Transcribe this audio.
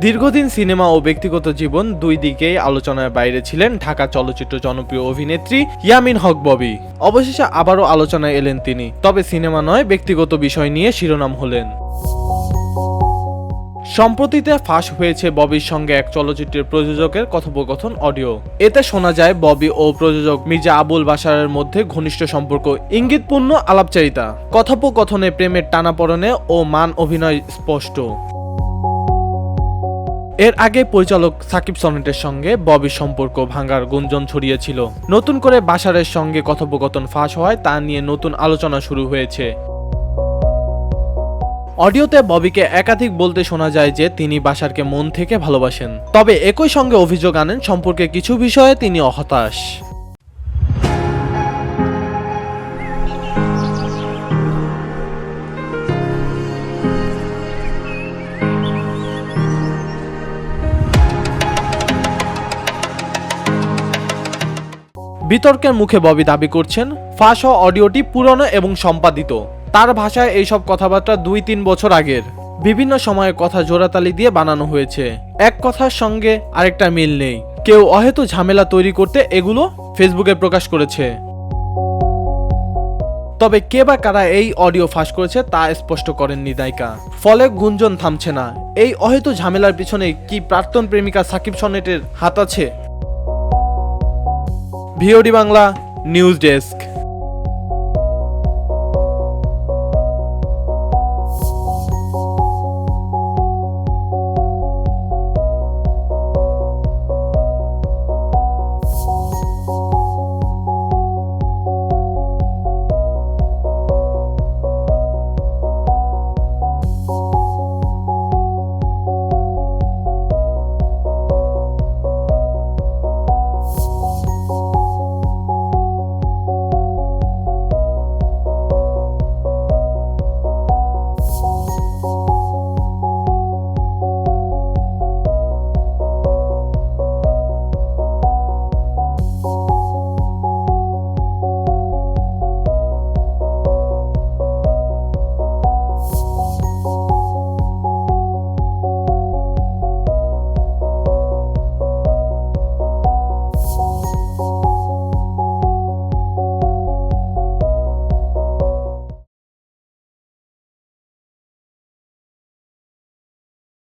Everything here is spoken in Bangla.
দীর্ঘদিন সিনেমা ও ব্যক্তিগত জীবন দুই দিকেই আলোচনার বাইরে ছিলেন ঢাকা চলচ্চিত্র জনপ্রিয় অভিনেত্রী ইয়ামিন হক ববি। অবশেষে আবারও আলোচনায় এলেন তিনি, তবে সিনেমা নয়, ব্যক্তিগত বিষয় নিয়ে শিরোনাম হলেন। সম্প্রতিতে ফাঁস হয়েছে ববির সঙ্গে এক চলচ্চিত্রের প্রযোজকের কথোপকথন অডিও। এতে শোনা যায় ববি ও প্রযোজক মির্জা আবুল বাশারের মধ্যে ঘনিষ্ঠ সম্পর্ক, ইঙ্গিতপূর্ণ আলাপচারিতা। কথোপকথনে প্রেমের টানাপড়েনে ও মান অভিনয় স্পষ্ট। এর আগে পরিচালক সাকিব সনেটের সঙ্গে ববির সম্পর্ক ভাঙার গুঞ্জন ছড়িয়েছিল। নতুন করে বাশারের সঙ্গে কথোপকথন ফাঁস হওয়ায় তা নিয়ে নতুন আলোচনা শুরু হয়েছে। অডিওতে ববিকে একাধিক বলতে শোনা যায় যে তিনি বাশারকে মন থেকে ভালোবাসেন, তবে একই সঙ্গে অভিযোগ আনেন সম্পর্কে কিছু বিষয়ে তিনি হতাশ। বিতর্কের মুখে ববি দাবি করছেন, ফাঁস হওয়া অডিওটি পুরনো এবং সম্পাদিত। তার ভাষায় এইসব কথাবার্তা 2-3 বছর আগের। বিভিন্ন সময়ে কথা জোড়াতালি দিয়ে বানানো হয়েছে। এক কথার সঙ্গে আরেকটা মিল নেই। কেউ অহেতু ঝামেলা তৈরি করতে এগুলো ফেসবুকে প্রকাশ করেছে। তবে কে বা কারা এই অডিও ফাঁস করেছে তা স্পষ্ট করেননি নায়িকা। ফলে গুঞ্জন থামছে না। এই অহেতু ঝামেলার পিছনে কি প্রাক্তন প্রেমিকা সাকিব সনেটের হাত আছে? VOD Bangla news desk.